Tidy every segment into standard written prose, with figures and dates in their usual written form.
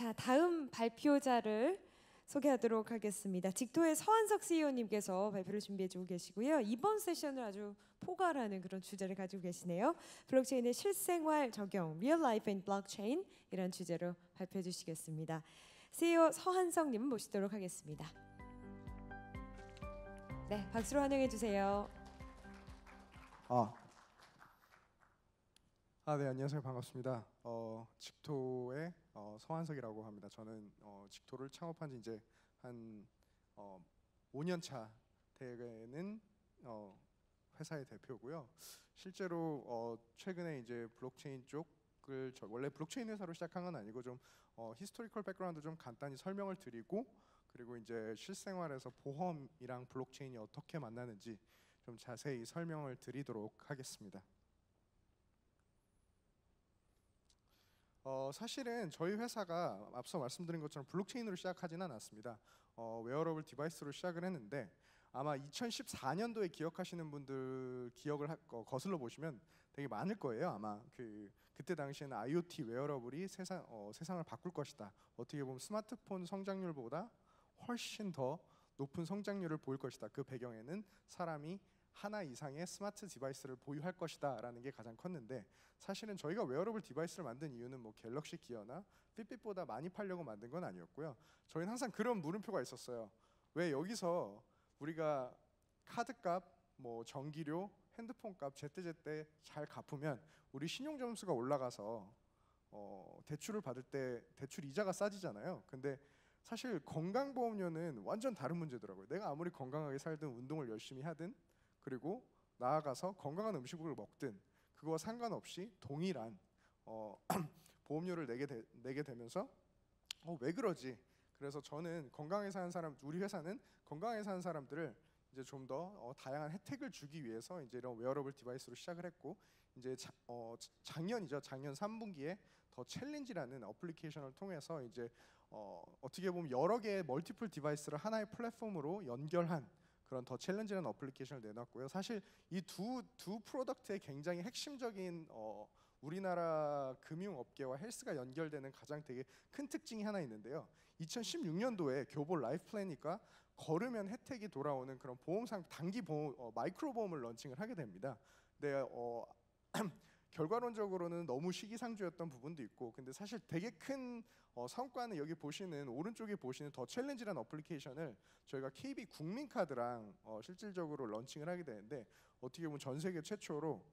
자, 다음 발표자를 소개하도록 하겠습니다. 직토의 서한석 CEO님께서 발표를 준비해주고 계시고요. 이번 세션을 아주 포괄하는 그런 주제를 가지고 계시네요. 블록체인의 실생활 적용, Real Life in Blockchain 이런 주제로 발표해 주시겠습니다. CEO 서한석님 모시도록 하겠습니다. 네, 박수로 환영해 주세요. 네, 안녕하세요. 반갑습니다. 직토의 서한석이라고 합니다. 저는 직토를 창업한 지 이제 한 5년 차 되는 회사의 대표고요. 실제로 최근에 이제 블록체인 쪽을 원래 블록체인 회사로 시작한 건 아니고 좀 히스토리컬 백그라운드 좀 간단히 설명을 드리고, 그리고 이제 실생활에서 보험이랑 블록체인이 어떻게 만나는지 좀 자세히 설명을 드리도록 하겠습니다. 사실은 저희 회사가 앞서 말씀드린 것처럼 블록체인으로 시작하지는 않았습니다. 웨어러블 디바이스로 시작을 했는데, 아마 2014년도에 기억하시는 분들 기억을 거슬러 보시면 되게 많을 거예요. 아마 그때 당시에는 IoT 웨어러블이 세상을 바꿀 것이다. 어떻게 보면 스마트폰 성장률보다 훨씬 더 높은 성장률을 보일 것이다. 그 배경에는 사람이 하나 이상의 스마트 디바이스를 보유할 것이다 라는 게 가장 컸는데, 사실은 저희가 웨어러블 디바이스를 만든 이유는 뭐 갤럭시 기어나 핏빗보다 많이 팔려고 만든 건 아니었고요. 저희는 항상 그런 물음표가 있었어요. 왜 여기서 우리가 카드값, 뭐 전기료, 핸드폰값 제때제때 잘 갚으면 우리 신용 점수가 올라가서 대출을 받을 때 대출 이자가 싸지잖아요. 근데 사실 건강보험료는 완전 다른 문제더라고요. 내가 아무리 건강하게 살든 운동을 열심히 하든, 그리고 나아가서 건강한 음식을 먹든 그거와 상관없이 동일한 보험료를 내게 되면서 왜 그러지? 그래서 저는 건강하게 사는 사람, 우리 회사는 건강하게 사는 사람들을 이제 좀 더 다양한 혜택을 주기 위해서 이제 이런 웨어러블 디바이스로 시작을 했고, 이제 작년 3분기에 더 챌린지라는 어플리케이션을 통해서 이제 어떻게 보면 여러 개의 멀티플 디바이스를 하나의 플랫폼으로 연결한 그런 더 챌린지라는 어플리케이션을 내놨고요. 사실 이 두 프로덕트의 굉장히 핵심적인 우리나라 금융업계와 헬스가 연결되는 가장 되게 큰 특징이 하나 있는데요. 2016년도에 교보 라이프 플래닛과 걸으면 혜택이 돌아오는 그런 보험상 단기 보험, 마이크로 보험을 런칭을 하게 됩니다. 근데 결과론적으로는 너무 시기상조였던 부분도 있고, 근데 사실 되게 큰 성과는 여기 보시는 오른쪽에 보시는 더 챌린지라는 어플리케이션을 저희가 KB 국민카드랑 실질적으로 런칭을 하게 되는데, 어떻게 보면 전 세계 최초로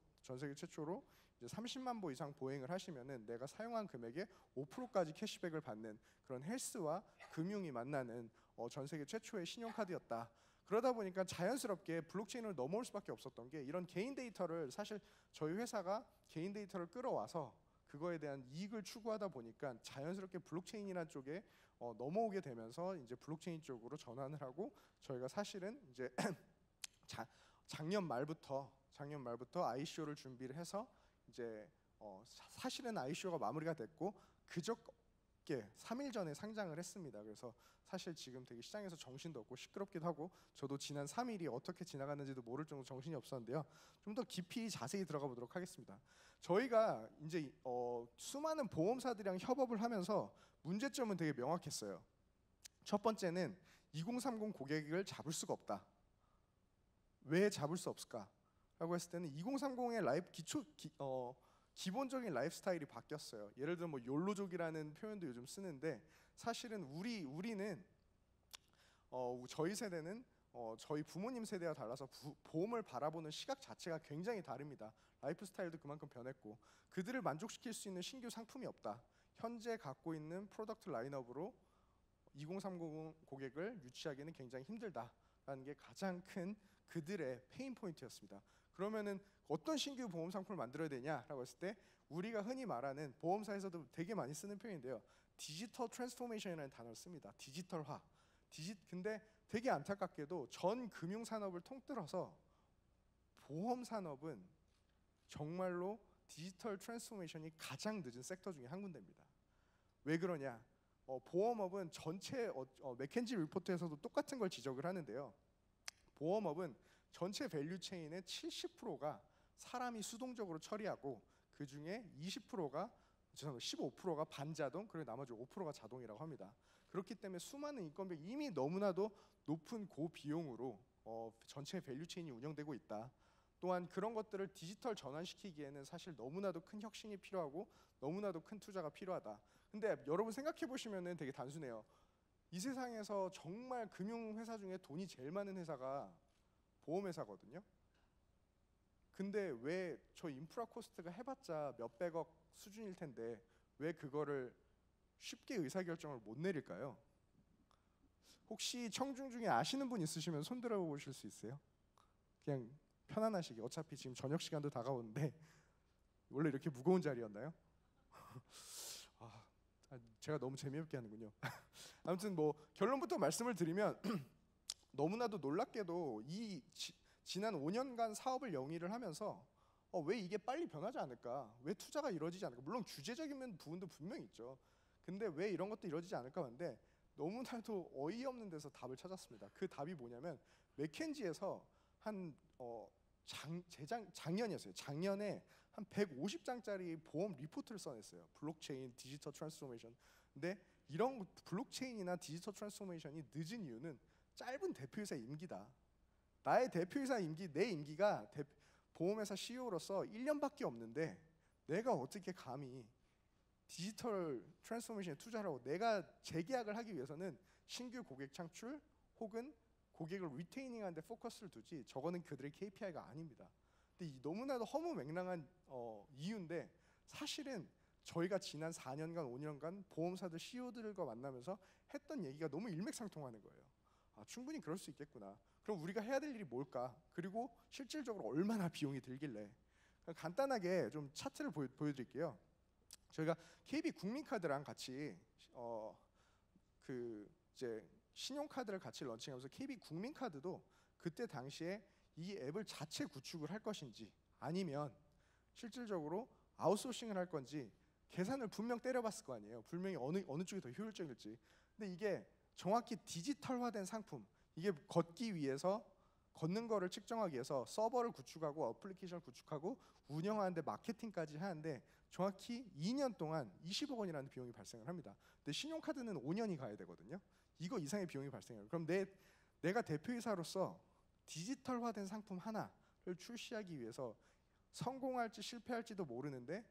이제 30만 보 이상 보행을 하시면은 내가 사용한 금액의 5%까지 캐시백을 받는 그런 헬스와 금융이 만나는 전 세계 최초의 신용카드였다. 그러다 보니까 자연스럽게 블록체인을 넘어올 수밖에 없었던 게, 이런 개인 데이터를 사실 저희 회사가 개인 데이터를 끌어와서 그거에 대한 이익을 추구하다 보니까 자연스럽게 블록체인이라는 쪽에 넘어오게 되면서 이제 블록체인 쪽으로 전환을 하고, 저희가 사실은 이제 작년 말부터 ICO를 준비를 해서 이제 사실은 ICO가 마무리가 됐고 그저께 3일 전에 상장을 했습니다. 그래서 사실 지금 되게 시장에서 정신도 없고 시끄럽기도 하고, 저도 지난 3일이 어떻게 지나갔는지도 모를 정도로 정신이 없었는데요. 좀 더 깊이 자세히 들어가 보도록 하겠습니다. 저희가 이제 수많은 보험사들이랑 협업을 하면서 문제점은 되게 명확했어요. 첫 번째는 2030 고객을 잡을 수가 없다. 왜 잡을 수 없을까? 라고 했을 때는 2030의 기본적인 라이프 스타일이 바뀌었어요. 예를 들어 뭐 욜로족이라는 표현도 요즘 쓰는데, 사실은 우리는 저희 세대는 저희 부모님 세대와 달라서 보험을 바라보는 시각 자체가 굉장히 다릅니다. 라이프 스타일도 그만큼 변했고, 그들을 만족시킬 수 있는 신규 상품이 없다. 현재 갖고 있는 프로덕트 라인업으로 2030 고객을 유치하기는 굉장히 힘들다라는 게 가장 큰 그들의 페인 포인트였습니다. 그러면은 어떤 신규 보험 상품을 만들어야 되냐라고 했을 때, 우리가 흔히 말하는 보험사에서도 되게 많이 쓰는 표현인데요. 디지털 트랜스포메이션이라는 단어를 씁니다. 디지털화. 근데 되게 안타깝게도 전 금융 산업을 통틀어서 보험 산업은 정말로 디지털 트랜스포메이션이 가장 늦은 섹터 중에 한 군데입니다. 왜 그러냐? 보험업은 전체 맥켄지 리포트에서도 똑같은 걸 지적을 하는데요. 보험업은 전체 밸류 체인의 70%가 사람이 수동적으로 처리하고, 그 중에 20%가 죄송합니다. 15%가 반자동, 그리고 나머지 5%가 자동이라고 합니다. 그렇기 때문에 수많은 인건비 이미 너무나도 높은 고비용으로 전체 밸류체인이 운영되고 있다. 또한 그런 것들을 디지털 전환시키기에는 사실 너무나도 큰 혁신이 필요하고 너무나도 큰 투자가 필요하다. 근데 여러분 생각해 보시면은 되게 단순해요. 이 세상에서 정말 금융회사 중에 돈이 제일 많은 회사가 보험회사거든요. 근데 왜 저 인프라 코스트가 해봤자 몇백억 수준일 텐데 왜 그거를 쉽게 의사결정을 못 내릴까요? 혹시 청중 중에 아시는 분 있으시면 손 들어 보실 수 있어요? 그냥 편안하시게. 어차피 지금 저녁 시간도 다가오는데 원래 이렇게 무거운 자리였나요? 제가 너무 재미없게 하는군요. 아무튼 뭐 결론부터 말씀을 드리면 너무나도 놀랍게도 지난 5년간 사업을 영위를 하면서 왜 이게 빨리 변하지 않을까? 왜 투자가 이루어지지 않을까? 물론 규제적인 부분도 분명히 있죠. 근데 왜 이런 것도 이루어지지 않을까 하는데 너무나도 어이없는 데서 답을 찾았습니다. 그 답이 뭐냐면 맥켄지에서 한 작년이었어요. 작년에 한 150장짜리 보험 리포트를 써냈어요. 블록체인, 디지털 트랜스포메이션. 근데 이런 블록체인이나 디지털 트랜스포메이션이 늦은 이유는 짧은 대표이사 임기다. 나의 대표이사 임기, 내 임기가 보험회사 CEO로서 1년밖에 없는데 내가 어떻게 감히 디지털 트랜스포메이션에 투자를 하고 내가 재계약을 하기 위해서는 신규 고객 창출 혹은 고객을 리테이닝하는 데 포커스를 두지 저거는 그들의 KPI가 아닙니다. 근데 너무나도 허무맹랑한 이유인데 사실은 저희가 지난 4년간 5년간 보험사들 CEO들과 만나면서 했던 얘기가 너무 일맥상통하는 거예요. 충분히 그럴 수 있겠구나. 그럼 우리가 해야 될 일이 뭘까? 그리고 실질적으로 얼마나 비용이 들길래? 간단하게 좀 차트를 보여드릴게요. 저희가 KB 국민카드랑 같이 이제 신용카드를 같이 런칭하면서 KB 국민카드도 그때 당시에 이 앱을 자체 구축을 할 것인지 아니면 실질적으로 아웃소싱을 할 건지 계산을 분명 때려봤을 거 아니에요. 분명히 어느 쪽이 더 효율적일지. 근데 이게 정확히 디지털화된 상품, 이게 걷기 위해서 걷는 거를 측정하기 위해서 서버를 구축하고 어플리케이션을 구축하고 운영하는데 마케팅까지 하는데 정확히 2년 동안 20억 원이라는 비용이 발생을 합니다. 근데 신용카드는 5년이 가야 되거든요. 이거 이상의 비용이 발생해요. 그럼 내가 대표이사로서 디지털화된 상품 하나를 출시하기 위해서 성공할지 실패할지도 모르는데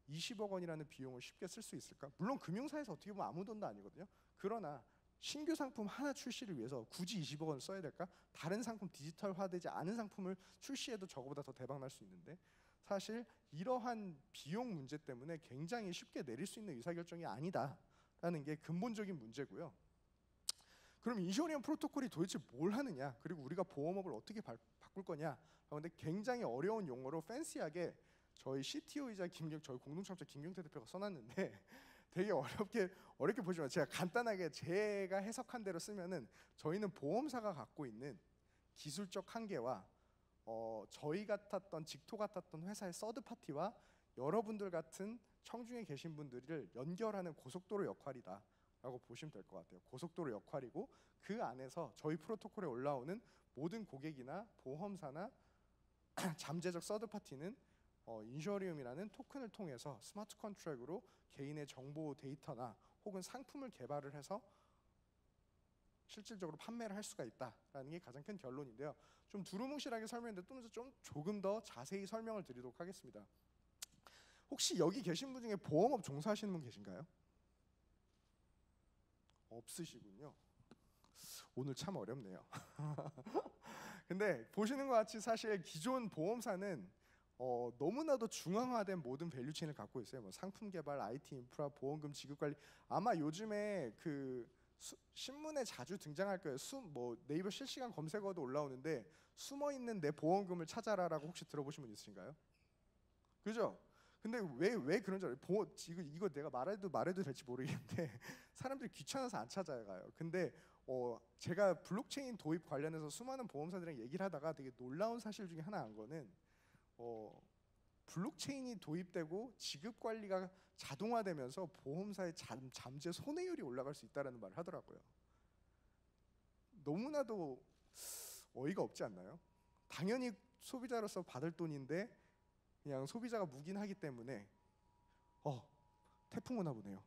20억 원이라는 비용을 쉽게 쓸 수 있을까? 물론 금융사에서 어떻게 보면 아무 돈도 아니거든요. 그러나 신규 상품 하나 출시를 위해서 굳이 20억 원을 써야 될까? 다른 상품, 디지털화되지 않은 상품을 출시해도 저거보다 더 대박 날 수 있는데 사실 이러한 비용 문제 때문에 굉장히 쉽게 내릴 수 있는 의사결정이 아니다라는 게 근본적인 문제고요. 그럼 인슈어리언 프로토콜이 도대체 뭘 하느냐? 그리고 우리가 보험업을 어떻게 바꿀 거냐? 그런데 굉장히 어려운 용어로 팬시하게 저희 CTO이자 저희 공동창업자 김경태 대표가 써놨는데 되게 어렵게 보지만 제가 간단하게 제가 해석한 대로 쓰면은 저희는 보험사가 갖고 있는 기술적 한계와 저희 같았던 직토 같았던 회사의 서드 파티와 여러분들 같은 청중에 계신 분들을 연결하는 고속도로 역할이다 라고 보시면 될 것 같아요. 고속도로 역할이고 그 안에서 저희 프로토콜에 올라오는 모든 고객이나 보험사나 잠재적 서드 파티는 인슈어리움이라는 토큰을 통해서 스마트 컨트랙으로 개인의 정보 데이터나 혹은 상품을 개발을 해서 실질적으로 판매를 할 수가 있다라는 게 가장 큰 결론인데요. 좀 두루뭉실하게 설명했는데 조금 더 자세히 설명을 드리도록 하겠습니다. 혹시 여기 계신 분 중에 보험업 종사하시는 분 계신가요? 없으시군요. 오늘 참 어렵네요. 근데 보시는 것 같이 사실 기존 보험사는 너무나도 중앙화된 모든 밸류체인을 갖고 있어요. 뭐 상품 개발, IT 인프라, 보험금 지급 관리. 아마 요즘에 신문에 자주 등장할 거예요. 뭐 네이버 실시간 검색어도 올라오는데 숨어 있는 내 보험금을 찾아라라고 혹시 들어보신 분 있으신가요? 그죠? 근데 왜 그런 줄 알아요? 이거 내가 말해도 될지 모르겠는데 사람들이 귀찮아서 안 찾아가요. 근데 제가 블록체인 도입 관련해서 수많은 보험사들이랑 얘기를 하다가 되게 놀라운 사실 중에 하나 안 거는 블록체인이 도입되고 지급 관리가 자동화되면서 보험사의 잠재 손해율이 올라갈 수 있다라는 말을 하더라고요. 너무나도 어이가 없지 않나요? 당연히 소비자로서 받을 돈인데 그냥 소비자가 묵인하기 때문에 태풍 오나 보네요.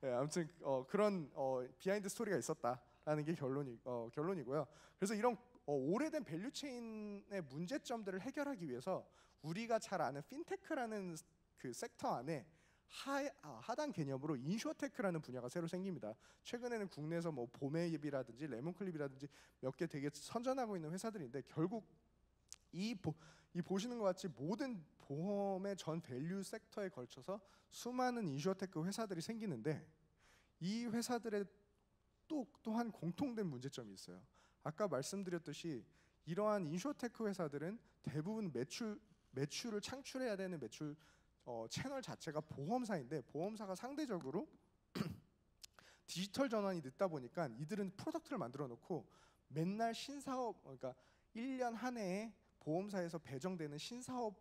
네, 아무튼 그런 비하인드 스토리가 있었다라는 게 결론이고요. 그래서 이런 오래된 밸류 체인의 문제점들을 해결하기 위해서 우리가 잘 아는 핀테크라는 그 섹터 안에 하단 개념으로 인슈어테크라는 분야가 새로 생깁니다. 최근에는 국내에서 뭐 보메입이라든지 레몬클립이라든지 몇 개 되게 선전하고 있는 회사들인데, 결국 이 보시는 것 같이 모든 보험의 전 밸류 섹터에 걸쳐서 수많은 인슈어테크 회사들이 생기는데, 이 회사들의 또한 공통된 문제점이 있어요. 아까 말씀드렸듯이 이러한 인슈어테크 회사들은 대부분 매출을 창출해야 되는 매출 채널 자체가 보험사인데, 보험사가 상대적으로 디지털 전환이 늦다 보니까 이들은 프로덕트를 만들어 놓고 맨날 신사업, 그러니까 1년 한 해에 보험사에서 배정되는 신사업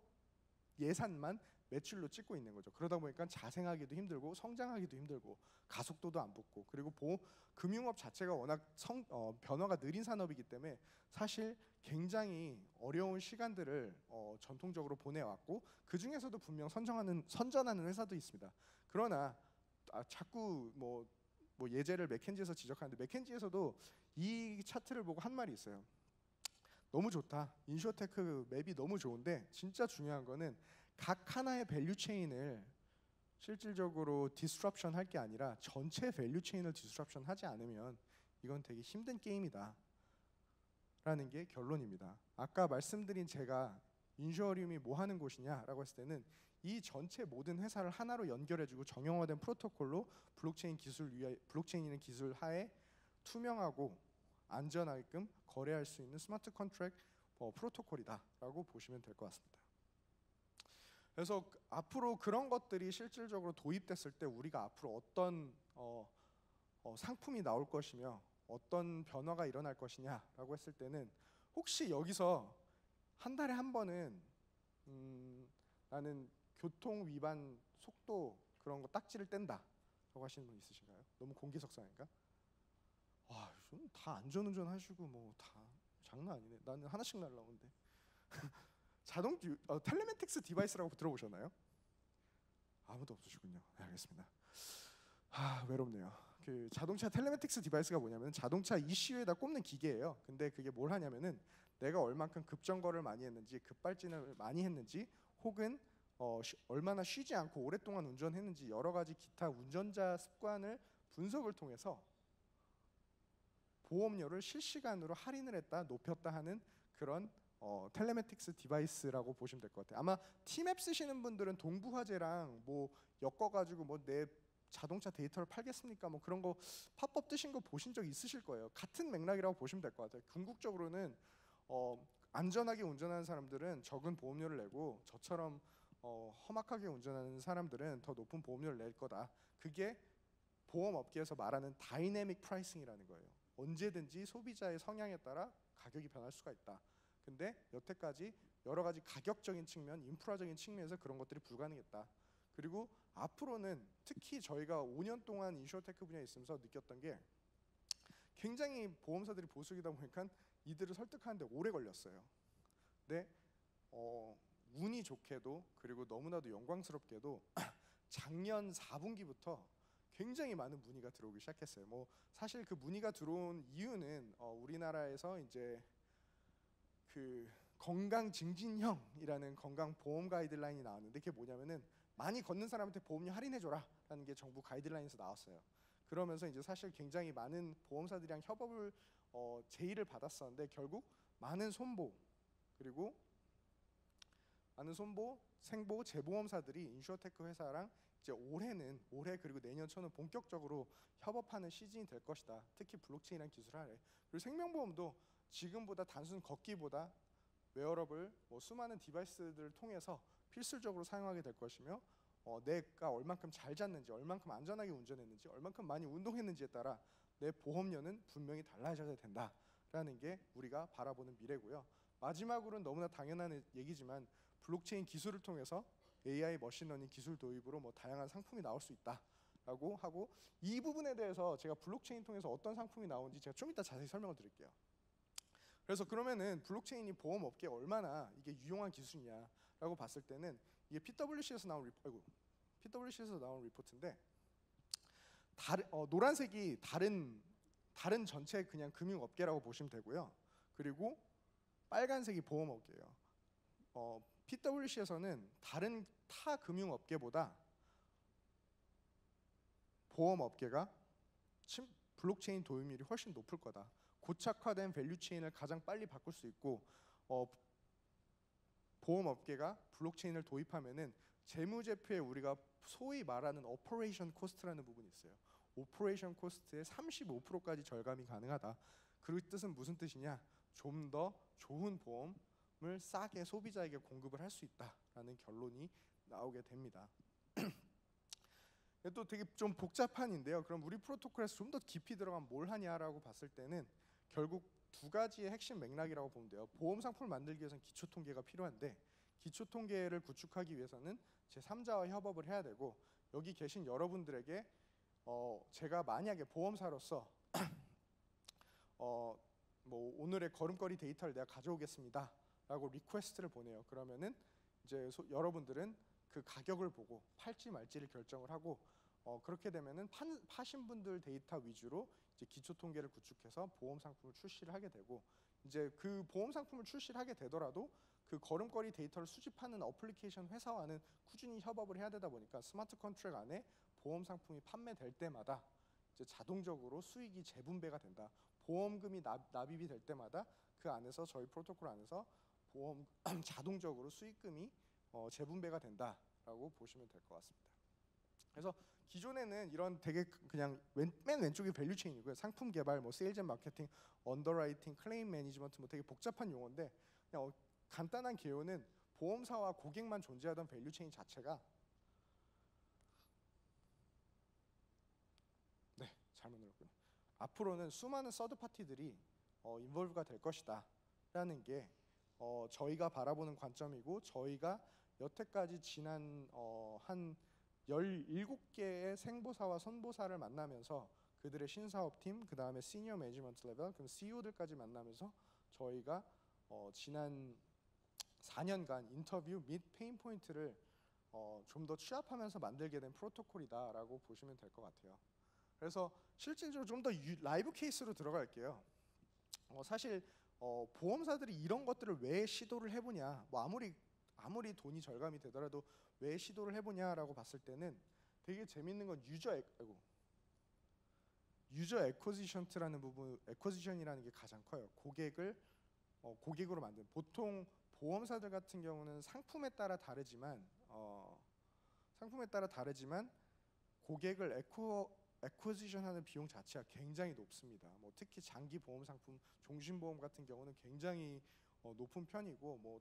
예산만 매출로 찍고 있는 거죠. 그러다 보니까 자생하기도 힘들고 성장하기도 힘들고 가속도도 안 붙고, 그리고 금융업 자체가 워낙 변화가 느린 산업이기 때문에 사실 굉장히 어려운 시간들을 전통적으로 보내왔고, 그 중에서도 분명 선전하는 회사도 있습니다. 그러나 자꾸 뭐 예제를 맥켄지에서 지적하는데, 맥켄지에서도 이 차트를 보고 한 말이 있어요. 너무 좋다. 인슈어테크 맵이 너무 좋은데 진짜 중요한 거는 각 하나의 밸류 체인을 실질적으로 디스럽션 할 게 아니라 전체 밸류 체인을 디스럽션 하지 않으면 이건 되게 힘든 게임이다 라는 게 결론입니다. 아까 말씀드린 제가 인슈어리움이 뭐 하는 곳이냐라고 했을 때는 이 전체 모든 회사를 하나로 연결해주고 정형화된 프로토콜로 블록체인이라는 기술 하에 투명하고 안전하게끔 거래할 수 있는 스마트 컨트랙 프로토콜이다라고 보시면 될 것 같습니다. 그래서 앞으로 그런 것들이 실질적으로 도입됐을 때 우리가 앞으로 어떤 상품이 나올 것이며 어떤 변화가 일어날 것이냐라고 했을 때는, 혹시 여기서 한 달에 한 번은 나는 교통 위반 속도 그런 거 딱지를 뗀다 라고 하시는 분 있으신가요? 너무 공기석상인가? 다 안전운전 하시고 뭐 다 장난 아니네. 나는 하나씩 날라오는데. 텔레매틱스 디바이스라고 들어보셨나요? 아무도 없으시군요. 네, 알겠습니다. 외롭네요. 그 자동차 텔레매틱스 디바이스가 뭐냐면 자동차 ECU에다 꼽는 기계예요. 근데 그게 뭘 하냐면은 내가 얼만큼 급정거를 많이 했는지, 급발진을 많이 했는지, 혹은 얼마나 쉬지 않고 오랫동안 운전했는지, 여러 가지 기타 운전자 습관을 분석을 통해서 보험료를 실시간으로 할인을 했다, 높였다 하는 그런 텔레매틱스 디바이스라고 보시면 될 것 같아요. 아마 티맵 쓰시는 분들은 동부화재랑 뭐 엮어가지고 뭐 내 자동차 데이터를 팔겠습니까? 뭐 그런 거 팝업 뜨신 거 보신 적 있으실 거예요. 같은 맥락이라고 보시면 될 것 같아요. 궁극적으로는 안전하게 운전하는 사람들은 적은 보험료를 내고, 저처럼 험악하게 운전하는 사람들은 더 높은 보험료를 낼 거다. 그게 보험업계에서 말하는 다이내믹 프라이싱이라는 거예요. 언제든지 소비자의 성향에 따라 가격이 변할 수가 있다. 근데 여태까지 여러 가지 가격적인 측면, 인프라적인 측면에서 그런 것들이 불가능했다. 그리고 앞으로는 특히 저희가 5년 동안 인슈어테크 분야에 있으면서 느꼈던 게, 굉장히 보험사들이 보수이다 보니까 이들을 설득하는데 오래 걸렸어요. 근데 운이 좋게도, 그리고 너무나도 영광스럽게도 작년 4분기부터 굉장히 많은 문의가 들어오기 시작했어요. 뭐 사실 그 문의가 들어온 이유는 우리나라에서 이제 그 건강 증진형이라는 건강 보험 가이드라인이 나왔는데, 그게 뭐냐면은 많이 걷는 사람한테 보험료 할인해줘라라는 게 정부 가이드라인에서 나왔어요. 그러면서 이제 사실 굉장히 많은 보험사들이랑 협업을 제의를 받았었는데, 결국 많은 손보, 그리고 많은 손보, 생보, 재보험사들이 인슈어테크 회사랑 이제 올해 그리고 내년 초는 본격적으로 협업하는 시즌이 될 것이다. 특히 블록체인이라는 기술을 하래. 그리고 생명보험도 지금보다 단순 걷기보다 웨어러블, 수많은 디바이스들을 통해서 필수적으로 사용하게 될 것이며, 내가 얼만큼 잘 잤는지, 얼만큼 안전하게 운전했는지, 얼만큼 많이 운동했는지에 따라 내 보험료는 분명히 달라져야 된다라는 게 우리가 바라보는 미래고요. 마지막으로는 너무나 당연한 얘기지만 블록체인 기술을 통해서 AI 머신러닝 기술 도입으로 뭐 다양한 상품이 나올 수 있다라고 하고, 이 부분에 대해서 제가 블록체인 통해서 어떤 상품이 나오는지 제가 좀 이따 자세히 설명을 드릴게요. 그래서 그러면은 블록체인이 보험업계에 얼마나 이게 유용한 기술이냐라고 봤을 때는, 이게 PwC에서 나온 PwC에서 나온 리포트인데 노란색이 다른 전체 그냥 금융업계라고 보시면 되고요. 그리고 빨간색이 보험업계예요. PwC에서는 다른 타 금융업계보다 보험업계가 블록체인 도입률이 훨씬 높을 거다. 고착화된 밸류체인을 가장 빨리 바꿀 수 있고 보험업계가 블록체인을 도입하면은 재무제표에 우리가 소위 말하는 오퍼레이션 코스트라는 부분이 있어요. 오퍼레이션 코스트의 35%까지 절감이 가능하다. 그 뜻은 무슨 뜻이냐? 좀 더 좋은 보험을 싸게 소비자에게 공급을 할 수 있다라는 결론이 나오게 됩니다. 또 되게 좀 복잡한인데요. 그럼 우리 프로토콜에서 좀 더 깊이 들어가면 뭘 하냐라고 봤을 때는 결국 두 가지의 핵심 맥락이라고 보면 돼요. 보험 상품을 만들기 위해서는 기초 통계가 필요한데 기초 통계를 구축하기 위해서는 제3자와 협업을 해야 되고 여기 계신 여러분들에게 제가 만약에 보험사로서 뭐 오늘의 걸음걸이 데이터를 내가 가져오겠습니다라고 리퀘스트를 보내요. 그러면은 이제 여러분들은 그 가격을 보고 팔지 말지를 결정을 하고 그렇게 되면은 파신 분들 데이터 위주로 이제 기초 통계를 구축해서 보험 상품을 출시를 하게 되고 이제 그 보험 상품을 출시를 하게 되더라도 그 걸음걸이 데이터를 수집하는 어플리케이션 회사와는 꾸준히 협업을 해야 되다 보니까 스마트 컨트랙 안에 보험 상품이 판매될 때마다 이제 자동적으로 수익이 재분배가 된다. 보험금이 납입이 될 때마다 그 안에서 저희 프로토콜 안에서 보험 자동적으로 수익금이 재분배가 된다라고 보시면 될 것 같습니다. 그래서 기존에는 이런 되게 그냥 맨 왼쪽이 밸류 체인이고요. 상품 개발, 뭐 세일즈 앤 마케팅, 언더라이팅, 클레임 매니지먼트 뭐 되게 복잡한 용어인데 그냥 간단한 개요는 보험사와 고객만 존재하던 밸류 체인 자체가 네, 잘못 눌렀고요. 앞으로는 수많은 서드 파티들이 인볼브가 될 것이다라는 게 저희가 바라보는 관점이고 저희가 여태까지 지난 한 17개의 생보사와 선보사를 만나면서 그들의 신사업팀, 그 다음에 시니어 매니지먼트 레벨, 그럼 CEO들까지 만나면서 저희가 지난 4년간 인터뷰 및 페인 포인트를 좀 더 취합하면서 만들게 된 프로토콜이다라고 보시면 될 것 같아요. 그래서 실질적으로 좀 더 라이브 케이스로 들어갈게요. 사실 보험사들이 이런 것들을 왜 시도를 해보냐, 뭐 아무리 돈이 절감이 되더라도 왜 시도를 해보냐라고 봤을 때는 되게 재밌는 건 유저 에코시션트라는 부분, 에코시션이라는 게 가장 커요. 고객으로 만든. 보통 보험사들 같은 경우는 상품에 따라 다르지만 고객을 에코시션하는 비용 자체가 굉장히 높습니다. 뭐 특히 장기 보험 상품, 종신보험 같은 경우는 굉장히 높은 편이고 뭐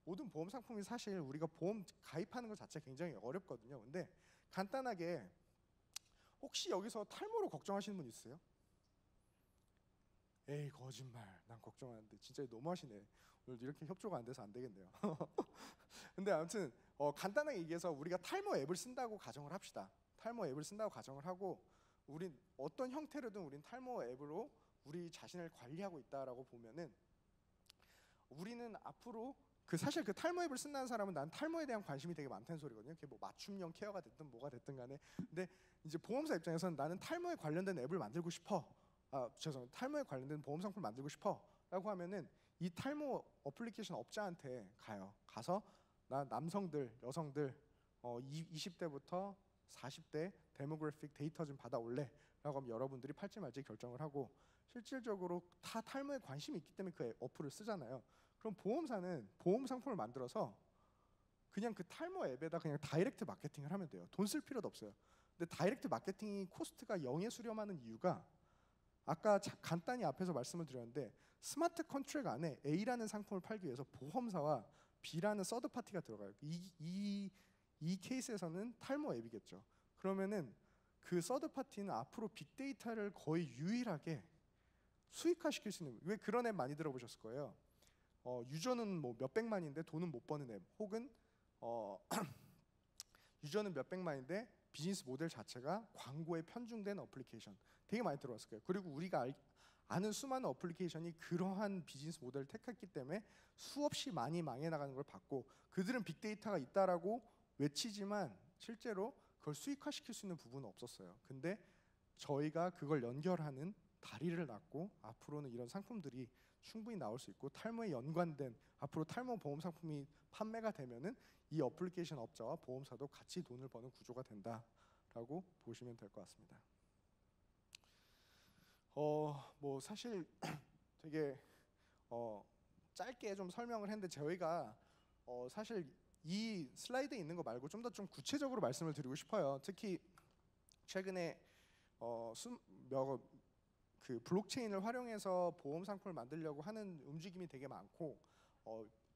모든 보험 상품이 사실 우리가 보험 가입하는 것 자체가 굉장히 어렵거든요. 근데 간단하게 혹시 여기서 탈모로 걱정하시는 분 있으세요? 에이 거짓말, 난 걱정하는데 진짜 너무하시네. 오늘 이렇게 협조가 안 돼서 안 되겠네요. 근데 아무튼 간단하게 얘기해서 우리가 탈모 앱을 쓴다고 가정을 합시다. 탈모 앱을 쓴다고 가정을 하고 우린 어떤 형태로든 우린 탈모 앱으로 우리 자신을 관리하고 있다라고 보면은 우리는 앞으로 사실 그 탈모 앱을 쓴다는 사람은 난 탈모에 대한 관심이 되게 많다는 소리거든요. 그게 뭐 맞춤형 케어가 됐든 뭐가 됐든 간에. 근데 이제 보험사 입장에서는 나는 탈모에 관련된 앱을 만들고 싶어. 탈모에 관련된 보험 상품을 만들고 싶어라고 하면은 이 탈모 어플리케이션 업자한테 가서 나 남성들, 여성들 20대부터 40대 데모그래픽 데이터 좀 받아올래 라고 하면 여러분들이 팔지 말지 결정을 하고 실질적으로 다 탈모에 관심이 있기 때문에 그 어플을 쓰잖아요. 그럼 보험사는 보험 상품을 만들어서 그냥 그 탈모 앱에다 그냥 다이렉트 마케팅을 하면 돼요. 돈 쓸 필요도 없어요. 근데 다이렉트 마케팅이 코스트가 0에 수렴하는 이유가 아까 간단히 앞에서 말씀을 드렸는데 스마트 컨트랙 안에 A라는 상품을 팔기 위해서 보험사와 B라는 서드 파티가 들어가요. 이 케이스에서는 탈모 앱이겠죠. 그러면은 그 서드 파티는 앞으로 빅데이터를 거의 유일하게 수익화시킬 수 있는, 왜 그런 앱 많이 들어보셨을 거예요. 유저는 뭐 몇백만인데 돈은 못 버는 앱, 혹은 유저는 몇백만인데 비즈니스 모델 자체가 광고에 편중된 어플리케이션 되게 많이 들어봤을 거예요. 그리고 우리가 아는 수많은 어플리케이션이 그러한 비즈니스 모델을 택했기 때문에 수없이 많이 망해 나가는 걸 봤고 그들은 빅데이터가 있다라고 외치지만 실제로 그걸 수익화시킬 수 있는 부분은 없었어요. 근데 저희가 그걸 연결하는 다리를 놨고 앞으로는 이런 상품들이 충분히 나올 수 있고 탈모에 연관된 앞으로 탈모 보험 상품이 판매가 되면은 이 어플리케이션 업자와 보험사도 같이 돈을 버는 구조가 된다라고 보시면 될 것 같습니다. 뭐 사실 되게 짧게 좀 설명을 했는데 저희가 사실 이 슬라이드에 있는 거 말고 좀 더 좀 구체적으로 말씀을 드리고 싶어요. 특히 최근에 그 블록체인을 활용해서 보험 상품을 만들려고 하는 움직임이 되게 많고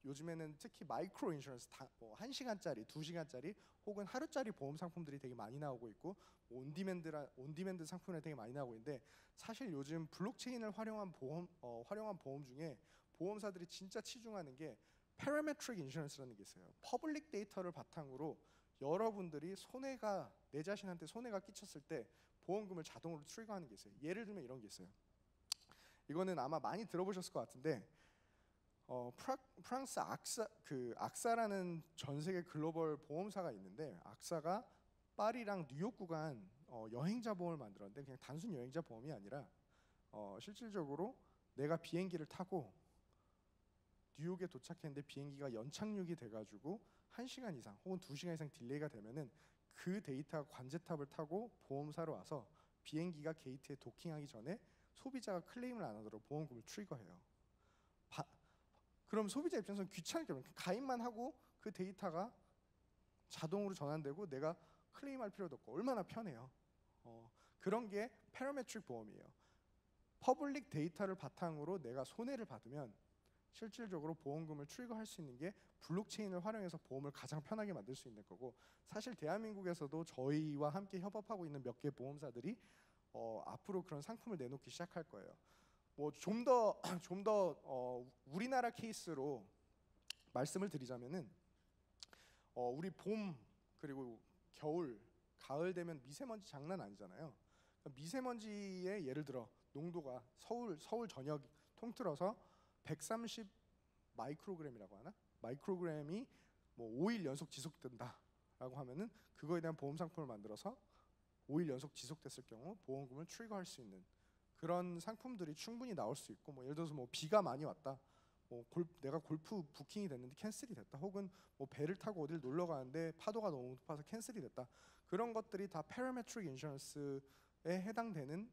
요즘에는 특히 마이크로 인슈런스 1시간짜리, 2시간짜리 혹은 하루짜리 보험 상품들이 되게 많이 나오고 있고 온디맨드 상품이 되게 많이 나오고 있는데 사실 요즘 블록체인을 활용한 보험 중에 보험사들이 진짜 치중하는 게 parametric insurance라는 게 있어요. 퍼블릭 데이터를 바탕으로 여러분들이 내 자신한테 손해가 끼쳤을 때 보험금을 자동으로 트리거하는 게 있어요. 예를 들면 이런 게 있어요. 이거는 아마 많이 들어보셨을 것 같은데 프랑스 악사라는 전 세계 글로벌 보험사가 있는데 악사가 파리랑 뉴욕 구간 여행자 보험을 만들었는데 그냥 단순 여행자 보험이 아니라 실질적으로 내가 비행기를 타고 뉴욕에 도착했는데 비행기가 연착륙이 돼가지고 1시간 이상 혹은 2시간 이상 딜레이가 되면은 그 데이터가 관제탑을 타고 보험사로 와서 비행기가 게이트에 도킹하기 전에 소비자가 클레임을 안 하도록 보험금을 트리거해요. 그럼 소비자 입장에서는 귀찮게 가입만 하고 그 데이터가 자동으로 전환되고 내가 클레임할 필요도 없고 얼마나 편해요. 그런 게 패러메트릭 보험이에요. 퍼블릭 데이터를 바탕으로 내가 손해를 받으면 실질적으로 보험금을 트리거할 수 있는 게 블록체인을 활용해서 보험을 가장 편하게 만들 수 있는 거고 사실 대한민국에서도 저희와 함께 협업하고 있는 몇 개 보험사들이 앞으로 그런 상품을 내놓기 시작할 거예요. 뭐 좀 더 우리나라 케이스로 말씀을 드리자면은 우리 봄 그리고 겨울, 가을 되면 미세먼지 장난 아니잖아요. 미세먼지의 예를 들어 농도가 서울 전역 통틀어서 130 마이크로그램이라고 하나? 마이크로그램이 뭐 5일 연속 지속된다라고 하면은 그거에 대한 보험 상품을 만들어서 5일 연속 지속됐을 경우 보험금을 트리거할 수 있는 그런 상품들이 충분히 나올 수 있고 뭐 예를 들어서 뭐 비가 많이 왔다. 내가 골프 부킹이 됐는데 캔슬이 됐다. 혹은 뭐 배를 타고 어딜 놀러 가는데 파도가 너무 높아서 캔슬이 됐다. 그런 것들이 다 parametric insurance에 해당되는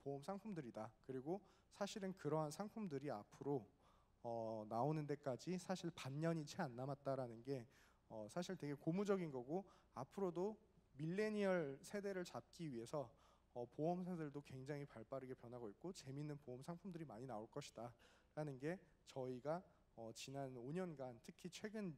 보험 상품들이다. 그리고 사실은 그러한 상품들이 앞으로 나오는 데까지 사실 반년이 채 안 남았다라는 게 사실 되게 고무적인 거고 앞으로도 밀레니얼 세대를 잡기 위해서 보험사들도 굉장히 발빠르게 변하고 있고 재미있는 보험 상품들이 많이 나올 것이다 라는 게 저희가 지난 5년간 특히 최근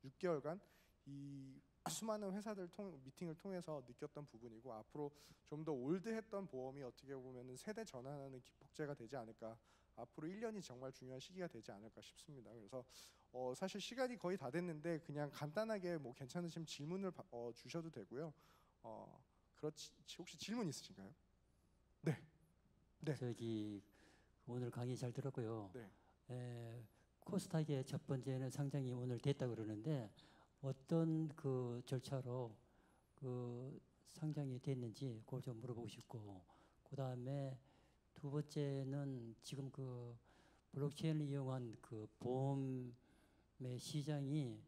6개월간 이 수많은 회사들 미팅을 통해서 느꼈던 부분이고 앞으로 좀 더 올드했던 보험이 어떻게 보면 세대 전환하는 기폭제가 되지 않을까 앞으로 1년이 정말 중요한 시기가 되지 않을까 싶습니다. 그래서 사실 시간이 거의 다 됐는데 그냥 간단하게 뭐 괜찮으시면 질문을 주셔도 되고요. 그렇지 혹시 질문 있으신가요? 네. 네. 저기 오늘 강의 잘 들었고요. 네. 코스닥의 첫 번째는 상장이 오늘 됐다 그러는데 어떤 그 절차로 그 상장이 됐는지 그걸 좀 물어보고 싶고 그 다음에 두 번째는 지금 그 블록체인을 이용한 그 보험의 시장이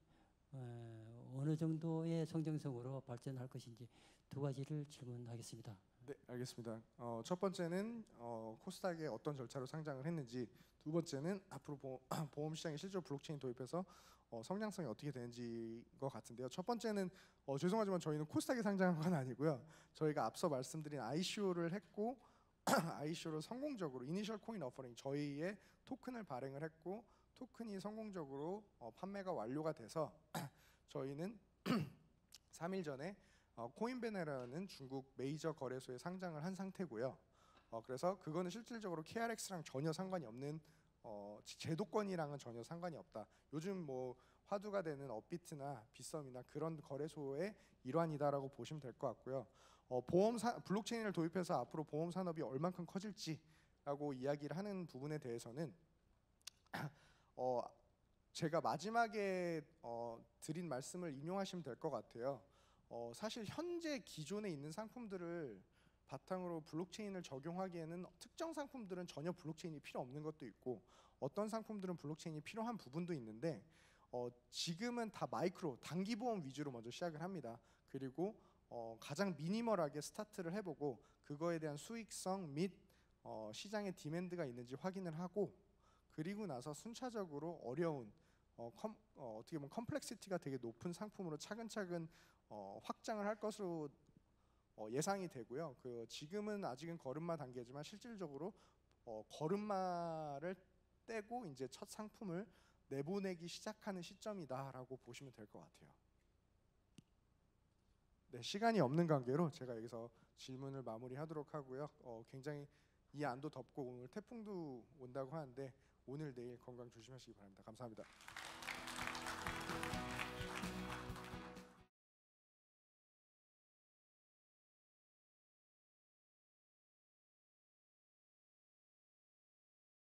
어느 정도의 성장성으로 발전할 것인지 두 가지를 질문하겠습니다. 네, 알겠습니다. 첫 번째는 코스닥에 어떤 절차로 상장을 했는지, 두 번째는 앞으로 보험 시장에 실제로 블록체인 도입해서 성장성이 어떻게 되는지 것 같은데요. 첫 번째는 죄송하지만 저희는 코스닥에 상장한 건 아니고요. 저희가 앞서 말씀드린 ICO를 했고 ICO를 성공적으로 이니셜 코인 어퍼링 저희의 토큰을 발행을 했고 토큰이 성공적으로 판매가 완료가 돼서 저희는 3일 전에 코인베네라는 중국 메이저 거래소에 상장을 한 상태고요. 그래서 그거는 실질적으로 KRX랑 전혀 상관이 없는 제도권이랑은 전혀 상관이 없다. 요즘 뭐 화두가 되는 업비트나 빗썸이나 그런 거래소의 일환이다라고 보시면 될 것 같고요. 블록체인을 도입해서 앞으로 보험 산업이 얼만큼 커질지라고 이야기를 하는 부분에 대해서는 제가 마지막에 드린 말씀을 인용하시면 될 것 같아요. 사실 현재 기존에 있는 상품들을 바탕으로 블록체인을 적용하기에는 특정 상품들은 전혀 블록체인이 필요 없는 것도 있고 어떤 상품들은 블록체인이 필요한 부분도 있는데 지금은 다 마이크로 단기 보험 위주로 먼저 시작을 합니다. 그리고 가장 미니멀하게 스타트를 해보고 그거에 대한 수익성 및 시장의 디맨드가 있는지 확인을 하고 그리고 나서 순차적으로 어려운 어떻게 보면 컴플렉시티가 되게 높은 상품으로 차근차근 확장을 할 것으로 예상이 되고요. 지금은 아직은 걸음마 단계지만 실질적으로 걸음마를 떼고 이제 첫 상품을 내보내기 시작하는 시점이다라고 보시면 될 것 같아요. 네, 시간이 없는 관계로 제가 여기서 질문을 마무리하도록 하고요. 굉장히 이 안도 덥고 오늘 태풍도 온다고 하는데 오늘 내일 건강 조심하시기 바랍니다. 감사합니다.